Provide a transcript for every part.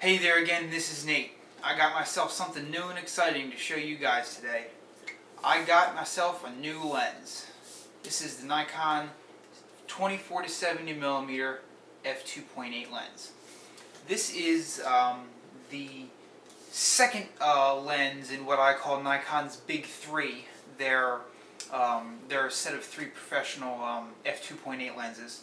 Hey there again, this is Nate. I got myself something new and exciting to show you guys today. I got myself a new lens. This is the Nikon 24 to 70mm f2.8 lens. This is the second lens in what I call Nikon's Big Three. They're a set of three professional f2.8 lenses.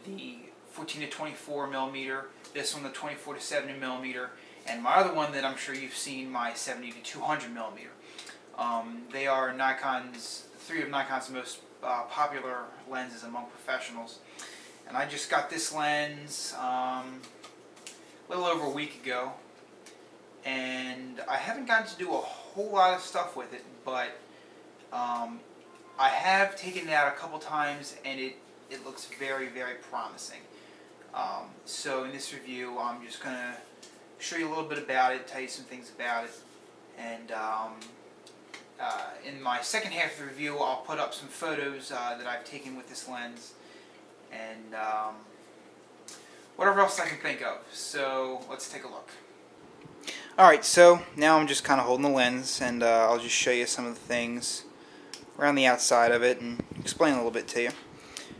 The 14 to 24mm, this one the 24 to 70mm, and my other one that I'm sure you've seen, my 70 to 200mm. They are three of Nikon's most popular lenses among professionals. And I just got this lens a little over a week ago, and I haven't gotten to do a whole lot of stuff with it, but I have taken it out a couple times, and it looks very, very promising. So in this review, I'm just going to show you a little bit about it, tell you some things about it, and in my second half of the review, I'll put up some photos that I've taken with this lens, and whatever else I can think of. So let's take a look. Alright, so now I'm just kind of holding the lens, and I'll just show you some of the things around the outside of it and explain a little bit to you.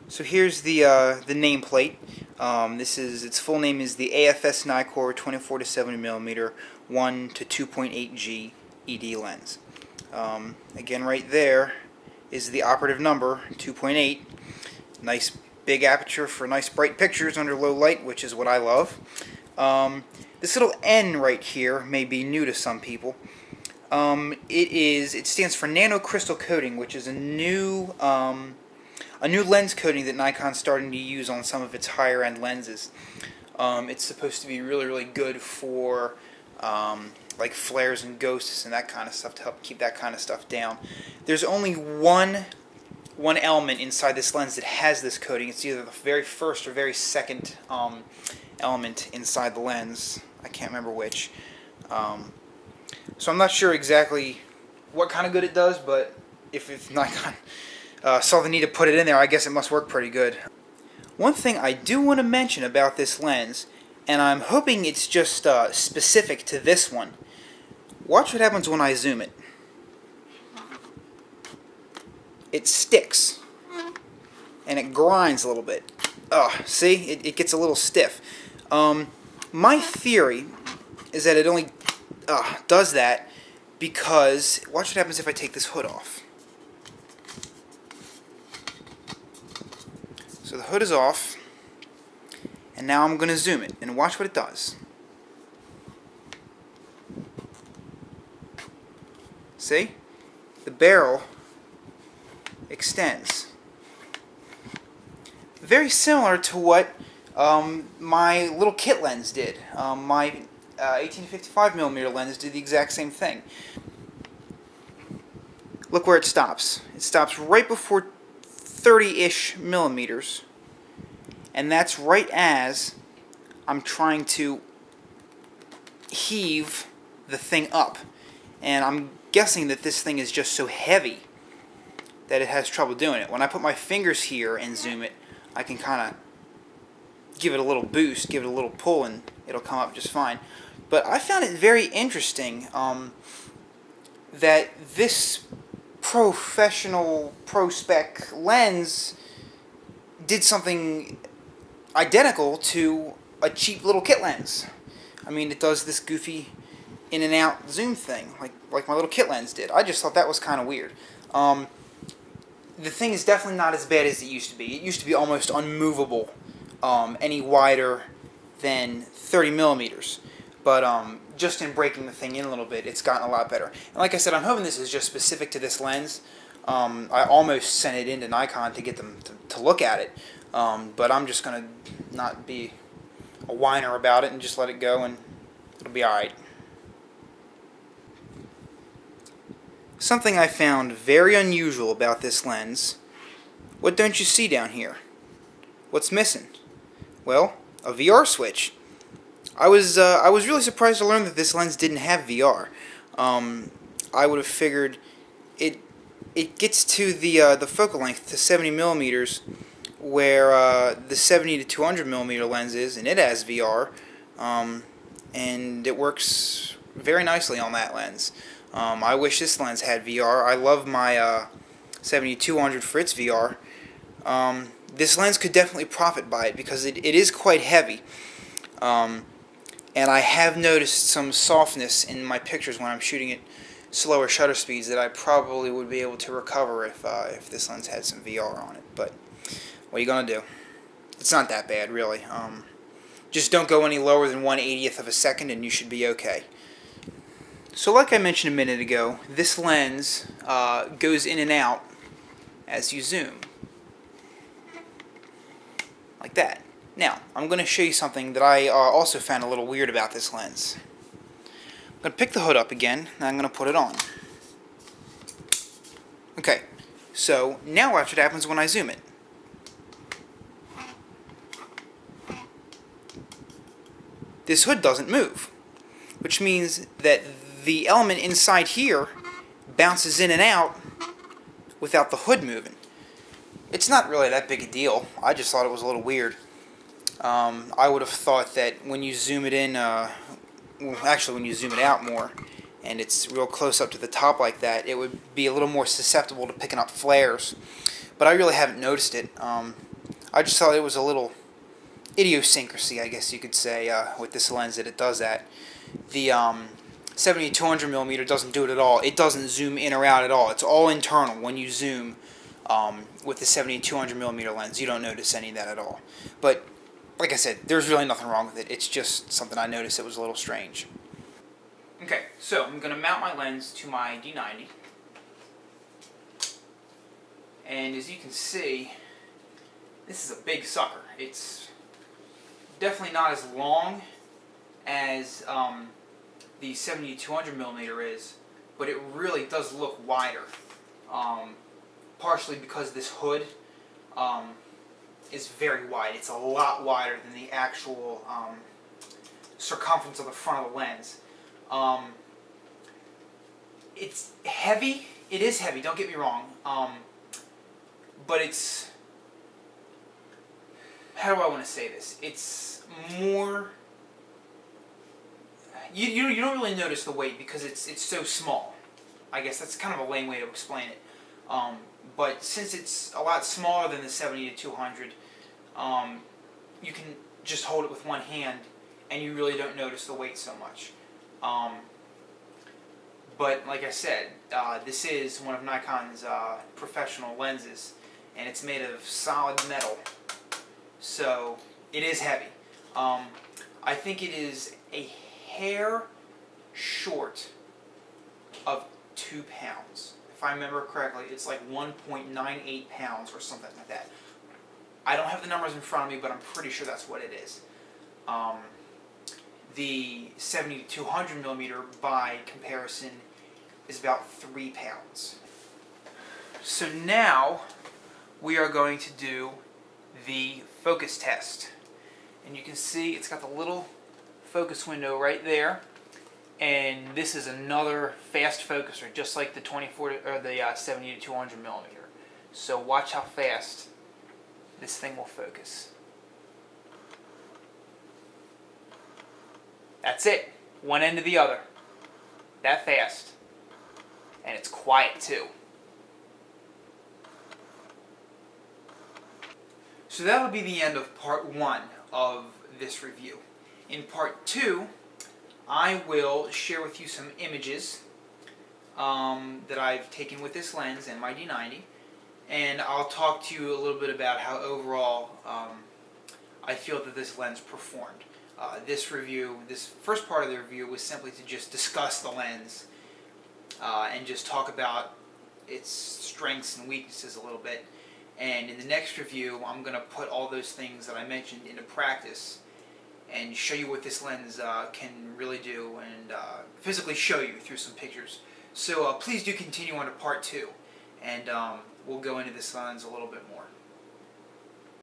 So here's the nameplate. Its full name is the AFS Nikkor 24 to 70mm 1 to 2.8G ED lens. Again, right there is the operative number, 2.8. Nice big aperture for nice bright pictures under low light, which is what I love. This little N right here may be new to some people. It stands for nano crystal coating, which is a new lens coating that Nikon's starting to use on some of its higher end lenses. It's supposed to be really, really good for like flares and ghosts and that kind of stuff, to help keep that kind of stuff down. There's only one element inside this lens that has this coating. It's either the very first or very second element inside the lens. I can't remember which. So I'm not sure exactly what kind of good it does, but if Nikon saw the need to put it in there, I guess it must work pretty good. One thing I do want to mention about this lens, and I'm hoping it's just specific to this one. Watch what happens when I zoom it. It sticks, and it grinds a little bit. See? It gets a little stiff. My theory is that it only does that because, watch what happens if I take this hood off. So the hood is off, and now I'm going to zoom it, and watch what it does. See? The barrel extends. Very similar to what my little kit lens did. My 18 to 55mm lens did the exact same thing. Look where it stops. It stops right before 30-ish millimeters, and that's right as I'm trying to heave the thing up, and I'm guessing that this thing is just so heavy that it has trouble doing it. When I put my fingers here and zoom it, I can kind of give it a little boost, give it a little pull, and it'll come up just fine. But I found it very interesting that this professional pro-spec lens did something identical to a cheap little kit lens. I mean, it does this goofy in and out zoom thing like my little kit lens did. I just thought that was kind of weird. The thing is definitely not as bad as it used to be. It used to be almost unmovable any wider than 30mm. But just in breaking the thing in a little bit, it's gotten a lot better. And like I said, I'm hoping this is just specific to this lens. I almost sent it into Nikon to get them to look at it. But I'm just going to not be a whiner about it and just let it go, and it'll be alright. Something I found very unusual about this lens. What don't you see down here? What's missing? Well, a VR switch. I was really surprised to learn that this lens didn't have VR. I would have figured it gets to the focal length to 70mm, where the 70 to 200mm lens is, and it has VR. and it works very nicely on that lens. I wish this lens had VR. I love my 7200 for its VR. This lens could definitely profit by it because it is quite heavy. And I have noticed some softness in my pictures when I'm shooting at slower shutter speeds that I probably would be able to recover if this lens had some VR on it. But what are you going to do? It's not that bad, really. Just don't go any lower than 1/80th of a second and you should be okay. So like I mentioned a minute ago, this lens goes in and out as you zoom. Like that. Now, I'm going to show you something that I also found a little weird about this lens. I'm going to pick the hood up again, and I'm going to put it on. Okay, so now watch what happens when I zoom it. This hood doesn't move, which means that the element inside here bounces in and out without the hood moving. It's not really that big a deal. I just thought it was a little weird. I would have thought that when you zoom it in, well, actually when you zoom it out more, and it's real close up to the top like that, it would be a little more susceptible to picking up flares. But I really haven't noticed it. I just thought it was a little idiosyncrasy, I guess you could say, with this lens that it does that. The 70-200mm doesn't do it at all. It doesn't zoom in or out at all. It's all internal when you zoom with the 70-200mm lens. You don't notice any of that at all. But like I said, there's really nothing wrong with it. It's just something I noticed that was a little strange. Okay, so I'm going to mount my lens to my D90. And as you can see, this is a big sucker. It's definitely not as long as the 70-200mm is, but it really does look wider. Partially because this hood is very wide. It's a lot wider than the actual circumference of the front of the lens. It's heavy. It is heavy, don't get me wrong. But it's... How do I want to say this? It's more... You don't really notice the weight because it's so small. I guess that's kind of a lame way to explain it. But since it's a lot smaller than the 70-200, you can just hold it with one hand and you really don't notice the weight so much. But like I said, this is one of Nikon's professional lenses, and it's made of solid metal, so it is heavy. I think it is a hair short of 2 pounds. If I remember correctly, it's like 1.98 pounds or something like that. I don't have the numbers in front of me, but I'm pretty sure that's what it is. The 70-200mm by comparison is about 3 pounds. So now we are going to do the focus test. And you can see it's got the little focus window right there. And this is another fast focuser, just like the 70-200mm. So watch how fast this thing will focus. That's it. One end to the other. That fast. And it's quiet too. So that would be the end of part 1 of this review. In part 2, I will share with you some images that I've taken with this lens and my D90, and I'll talk to you a little bit about how overall I feel that this lens performed. This first part of the review was simply to just discuss the lens and just talk about its strengths and weaknesses a little bit. And in the next review, I'm going to put all those things that I mentioned into practice and show you what this lens can really do, and physically show you through some pictures. So please do continue on to part 2, and we'll go into this lens a little bit more.